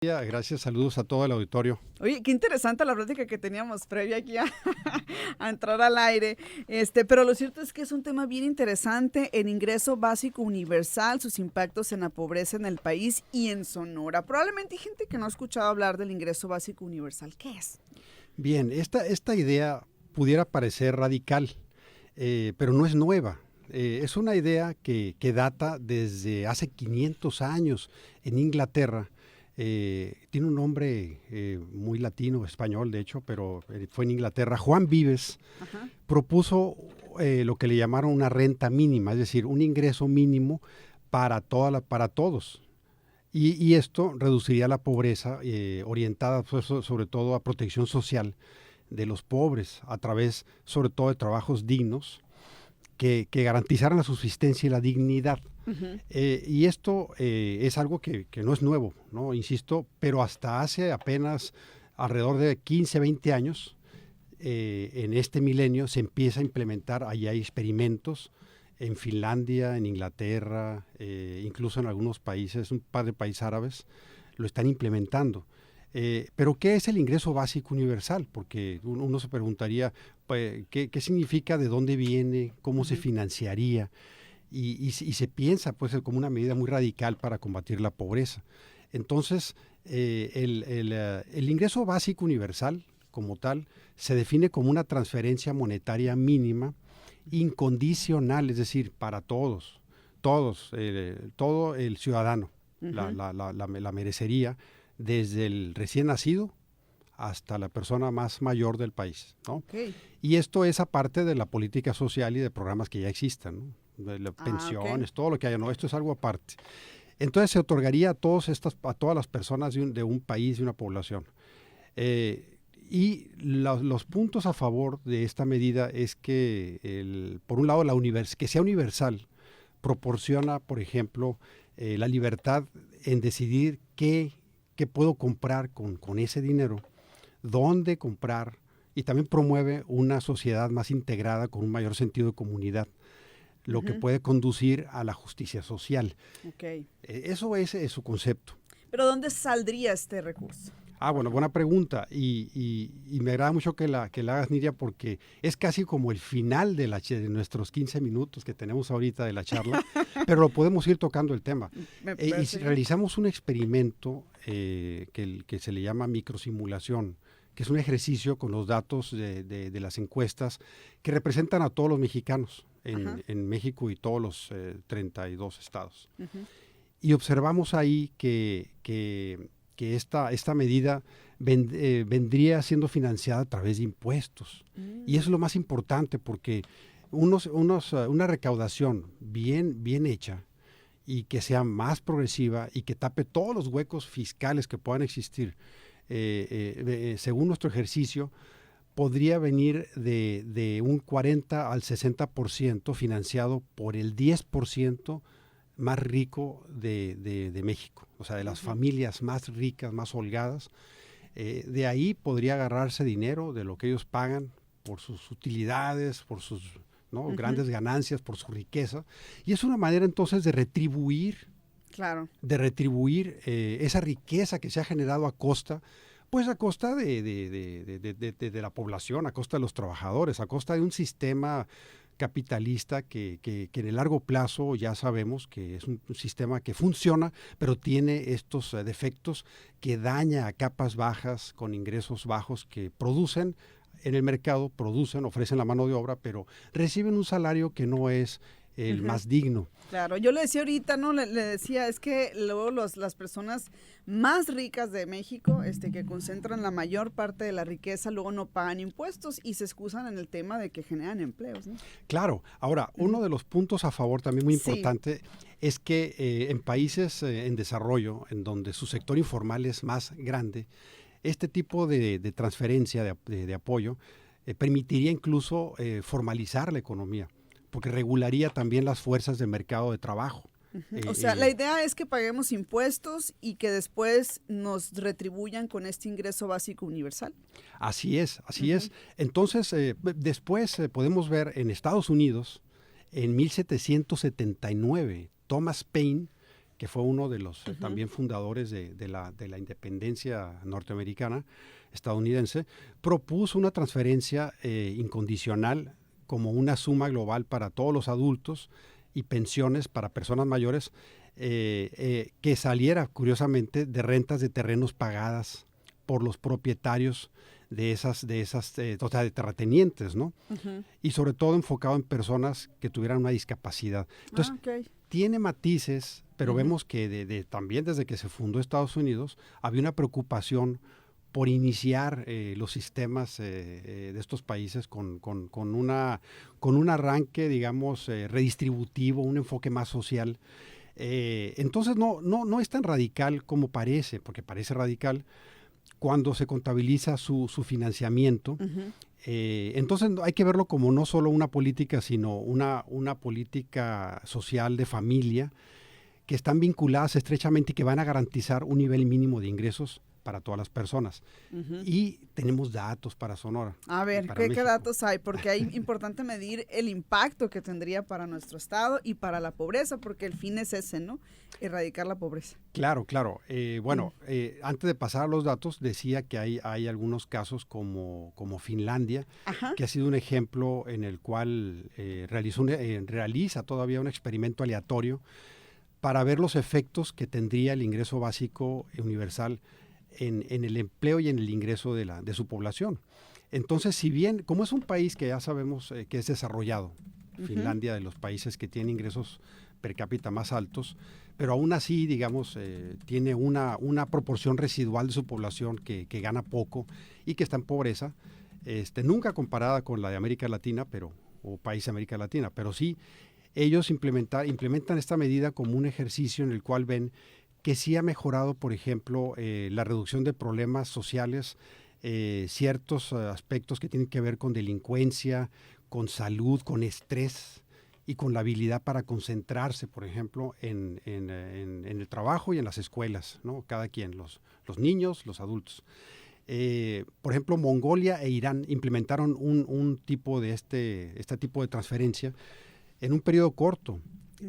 Gracias, saludos a todo el auditorio. Oye, qué interesante la plática que teníamos previa aquí a, a entrar al aire. Pero lo cierto es que es un tema bien interesante, el ingreso básico universal, sus impactos en la pobreza en el país y en Sonora. Probablemente hay gente que no ha escuchado hablar del ingreso básico universal. ¿Qué es? Bien, esta idea pudiera parecer radical, pero no es nueva. Es una idea que data desde hace 500 años en Inglaterra. Tiene un nombre muy latino, español de hecho, pero fue en Inglaterra. Juan Vives Ajá. propuso lo que le llamaron una renta mínima, es decir, un ingreso mínimo para todos. Y esto reduciría la pobreza, orientada pues, sobre todo a protección social de los pobres, a través sobre todo de trabajos dignos que garantizaran la subsistencia y la dignidad. Ujú. Y esto es algo que no es nuevo, ¿no? Insisto, pero hasta hace apenas alrededor de 15, 20 años, en este milenio se empieza a implementar, ahí hay experimentos en Finlandia, en Inglaterra, incluso en algunos países, un par de países árabes, lo están implementando. Pero ¿qué es el ingreso básico universal? Porque uno se preguntaría, pues, ¿qué significa? ¿De dónde viene? ¿Cómo se Ujú. financiaría? Y se piensa pues como una medida muy radical para combatir la pobreza. Entonces, el ingreso básico universal como tal se define como una transferencia monetaria mínima incondicional, es decir, para todos, todo el ciudadano Ujú. la merecería, desde el recién nacido hasta la persona más mayor del país, ¿no? Ok. Y esto es aparte de la política social y de programas que ya existan, ¿no? De las Ah, ok. pensiones, todo lo que haya, no, esto es algo aparte. Entonces se otorgaría a todas las personas de un país, de una población. Los puntos a favor de esta medida es que, por un lado, que sea universal, proporciona, por ejemplo, la libertad en decidir qué puedo comprar con ese dinero, dónde comprar, y también promueve una sociedad más integrada con un mayor sentido de comunidad, lo que Ujú. puede conducir a la justicia social. Ok. Eso es su concepto. Pero ¿dónde saldría este recurso? Bueno, buena pregunta. Y me agrada mucho que la hagas, Nidia, porque es casi como el final de nuestros 15 minutos que tenemos ahorita de la charla, pero lo podemos ir tocando el tema. Me Y si parece bien. realizamos un experimento que se le llama microsimulación, que es un ejercicio con los datos de las encuestas que representan a todos los mexicanos Ajá. en México y todos los 32 estados. Ujú. Y observamos ahí que esta medida vendría siendo financiada a través de impuestos. Y eso Mm. es lo más importante porque una recaudación bien hecha y que sea más progresiva y que tape todos los huecos fiscales que puedan existir, según nuestro ejercicio, podría venir de un 40 al 60% financiado por el 10% más rico de México, o sea, de las Ujú. familias más ricas, más holgadas. De ahí podría agarrarse dinero de lo que ellos pagan por sus utilidades, por sus, ¿no?, Ujú. grandes ganancias, por su riqueza. Y es una manera entonces Claro. de retribuir esa riqueza que se ha generado pues a costa de la población, a costa de los trabajadores, a costa de un sistema capitalista que en el largo plazo ya sabemos que es un sistema que funciona, pero tiene estos defectos que daña a capas bajas con ingresos bajos que producen en el mercado, ofrecen la mano de obra, pero reciben un salario que no es el Ujú. más digno. Claro, yo le decía ahorita, ¿no? Le decía, es que luego las personas más ricas de México, que concentran la mayor parte de la riqueza, luego no pagan impuestos y se excusan en el tema de que generan empleos, ¿no? Claro, ahora, Ujú. uno de los puntos a favor también muy Sí. importante es que en países en desarrollo, en donde su sector informal es más grande, este tipo de transferencia, de apoyo, permitiría incluso formalizar la economía, porque regularía también las fuerzas del mercado de trabajo. Ujú. O sea, la Eh, idea es que paguemos impuestos y que después nos retribuyan con este ingreso básico universal. Así es, así Ujú. es. Entonces, después podemos ver en Estados Unidos, en 1779, Thomas Paine que fue uno de los también fundadores de la independencia norteamericana, estadounidense, propuso una transferencia incondicional como una suma global para todos los adultos y pensiones para personas mayores que saliera, curiosamente, de rentas de terrenos pagadas por los propietarios de esas, o sea, de terratenientes, ¿no? Y sobre todo enfocado en personas que tuvieran una discapacidad. Entonces, tiene matices, pero vemos que también desde que se fundó Estados Unidos había una preocupación por iniciar los sistemas de estos países con un arranque, digamos, redistributivo, un enfoque más social. Entonces no es tan radical como parece, porque parece radical cuando se contabiliza su financiamiento. Entonces hay que verlo como no solo una política, sino una política social de familia que están vinculadas estrechamente y que van a garantizar un nivel mínimo de ingresos para todas las personas. Y tenemos datos para Sonora. A ver, ¿qué datos hay? Porque hay importante medir el impacto que tendría para nuestro estado y para la pobreza, porque el fin es ese, ¿no? Erradicar la pobreza. Claro. Antes de pasar a los datos, decía que hay algunos casos como Finlandia, que ha sido un ejemplo en el cual realiza todavía un experimento aleatorio para ver los efectos que tendría el ingreso básico universal en el empleo y en el ingreso de su población. Entonces, si bien, como es un país que ya sabemos que es desarrollado, Finlandia, de los países que tienen ingresos per cápita más altos, pero aún así, digamos, tiene una proporción residual de su población que gana poco y que está en pobreza, nunca comparada con la de América Latina, o país de América Latina, pero sí ellos implementan esta medida como un ejercicio en el cual ven que sí ha mejorado, por ejemplo, la reducción de problemas sociales, ciertos aspectos que tienen que ver con delincuencia, con salud, con estrés y con la habilidad para concentrarse, por ejemplo, en el trabajo y en las escuelas, ¿no? Cada quien, los niños, los adultos. Por ejemplo, Mongolia e Irán implementaron un tipo de este tipo de transferencia en un periodo corto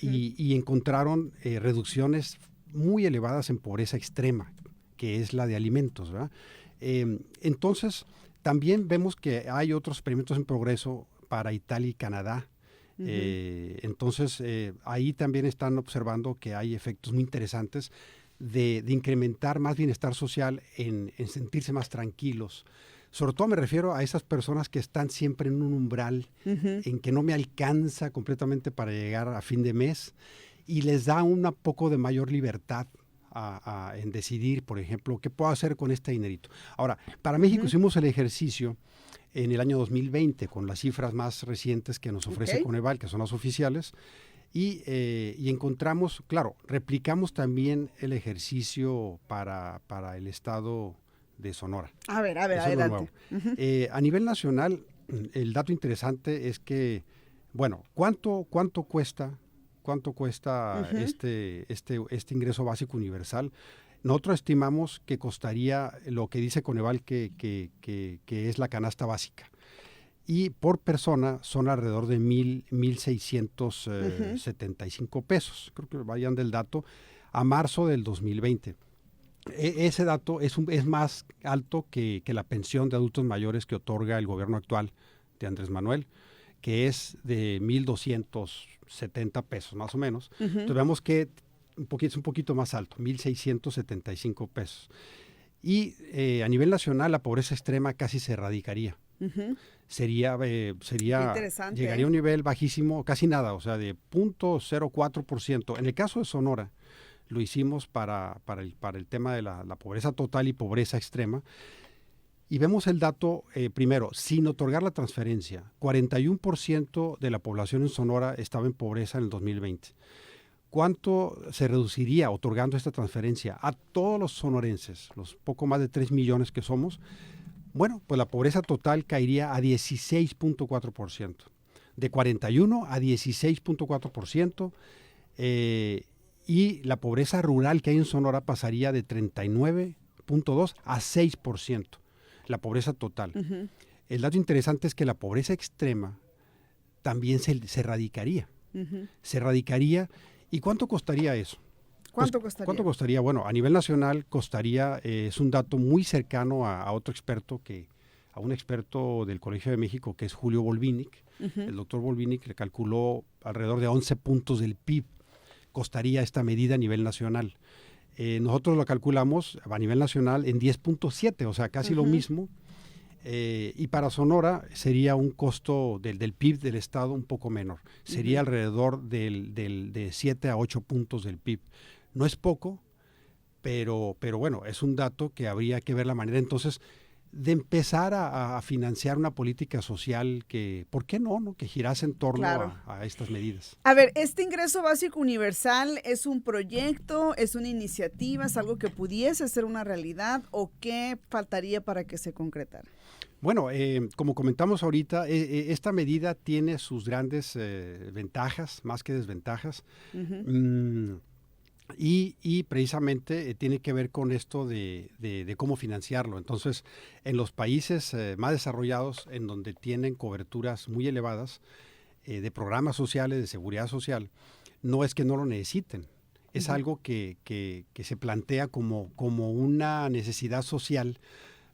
y encontraron reducciones muy elevadas en pobreza extrema, que es la de alimentos, ¿verdad? Entonces, también vemos que hay otros experimentos en progreso para Italia y Canadá. Entonces, ahí también están observando que hay efectos muy interesantes de incrementar más bienestar social en sentirse más tranquilos. Sobre todo me refiero a esas personas que están siempre en un umbral en que no me alcanza completamente para llegar a fin de mes y les da un poco de mayor libertad en decidir, por ejemplo, qué puedo hacer con este dinerito. Ahora, para México hicimos el ejercicio en el año 2020 con las cifras más recientes que nos ofrece Coneval, que son las oficiales, y encontramos, claro, replicamos también el ejercicio para el estado de Sonora. A ver, adelante. A nivel nacional, el dato interesante es que, bueno, ¿cuánto cuesta este ingreso básico universal? Nosotros estimamos que costaría lo que dice Coneval que es la canasta básica. Y por persona son alrededor de 1,675 pesos. Creo que vayan del dato a marzo del 2020. Ese dato es más alto que la pensión de adultos mayores que otorga el gobierno actual de Andrés Manuel, que es de 1,270 pesos más o menos. Entonces vemos que es un poquito más alto, 1,675 pesos. Y a nivel nacional la pobreza extrema casi se erradicaría. Llegaría a un nivel bajísimo, casi nada, o sea, de 0.04%. En el caso de Sonora, lo hicimos para el tema de la pobreza total y pobreza extrema. Y vemos el dato, primero, sin otorgar la transferencia, 41% de la población en Sonora estaba en pobreza en el 2020. ¿Cuánto se reduciría otorgando esta transferencia a todos los sonorenses, los poco más de 3 millones que somos? Bueno, pues la pobreza total caería a 16.4%, de 41 a 16.4%, y la pobreza rural que hay en Sonora pasaría de 39.2 a 6%, la pobreza total. El dato interesante es que la pobreza extrema también se erradicaría. Se erradicaría. ¿Y cuánto costaría eso? ¿Cuánto costaría? ¿Cuánto costaría? Bueno, a nivel nacional costaría, es un dato muy cercano a otro experto, a un experto del Colegio de México, que es Julio Volvinic. El doctor Volvinic le calculó alrededor de 11 puntos del PIB, costaría esta medida a nivel nacional. Nosotros lo calculamos a nivel nacional en 10.7, o sea, casi lo mismo. Y para Sonora sería un costo del PIB del estado un poco menor. Sería alrededor de 7 a 8 puntos del PIB. No es poco, pero bueno, es un dato que habría que ver la manera entonces de empezar a financiar una política social que, ¿por qué no? Que girase en torno a estas medidas. A ver, ¿este ingreso básico universal es un proyecto, es una iniciativa, es algo que pudiese ser una realidad o qué faltaría para que se concretara? Bueno, como comentamos ahorita, esta medida tiene sus grandes ventajas, más que desventajas. Y precisamente tiene que ver con esto de cómo financiarlo. Entonces, en los países más desarrollados, en donde tienen coberturas muy elevadas de programas sociales, de seguridad social, no es que no lo necesiten. Es algo que se plantea como una necesidad social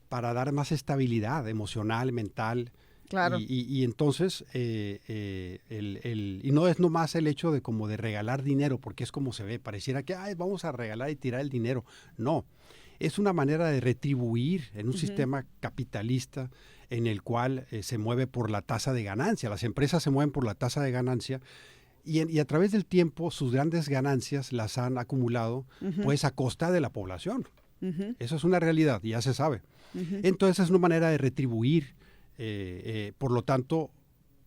para dar más estabilidad emocional, mental. Claro. Y entonces, y no es nomás el hecho de como de regalar dinero, porque es como se ve, pareciera que vamos a regalar y tirar el dinero. No, es una manera de retribuir en un sistema capitalista en el cual se mueve por la tasa de ganancia. Las empresas se mueven por la tasa de ganancia y a través del tiempo sus grandes ganancias las han acumulado pues a costa de la población. Eso es una realidad, ya se sabe. Entonces es una manera de retribuir. Por lo tanto,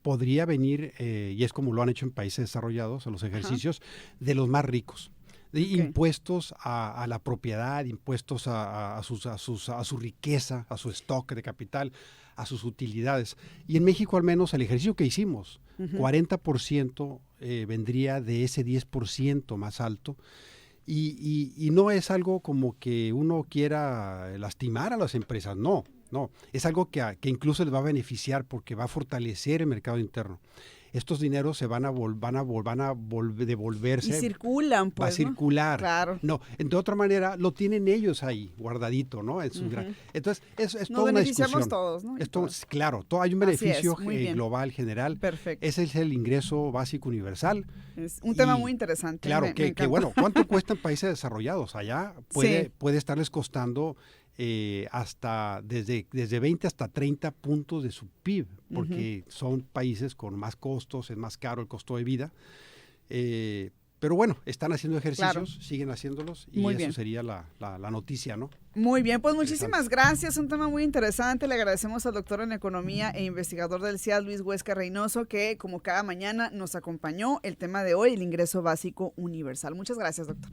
podría venir, y es como lo han hecho en países desarrollados, a los ejercicios de los más ricos. Impuestos a la propiedad, impuestos a su riqueza, a su stock de capital, a sus utilidades. Y en México al menos el ejercicio que hicimos, 40% vendría de ese 10% más alto. Y no es algo como que uno quiera lastimar a las empresas, no, es algo que incluso les va a beneficiar porque va a fortalecer el mercado interno. Estos dineros se van a devolverse. Y circulan, pues, va a circular. ¿no? Claro. No, de otra manera lo tienen ellos ahí, guardadito, ¿no? Entonces, es toda una discusión. Todos, ¿no? Claro, hay un beneficio global, general. Perfecto. Ese es el ingreso básico universal. Es un tema muy interesante. Claro, que bueno, ¿cuánto cuesta en países desarrollados? Allá puede estarles costando hasta desde 20 hasta 30 puntos de su PIB, porque son países con más costos, es más caro el costo de vida. Pero bueno, están haciendo ejercicios, siguen haciéndolos y eso sería la noticia, ¿no? Muy bien, pues muchísimas gracias, un tema muy interesante. Le agradecemos al doctor en Economía e investigador del CIAD, Luis Huesca Reynoso, que como cada mañana nos acompañó el tema de hoy, el ingreso básico universal. Muchas gracias, doctor.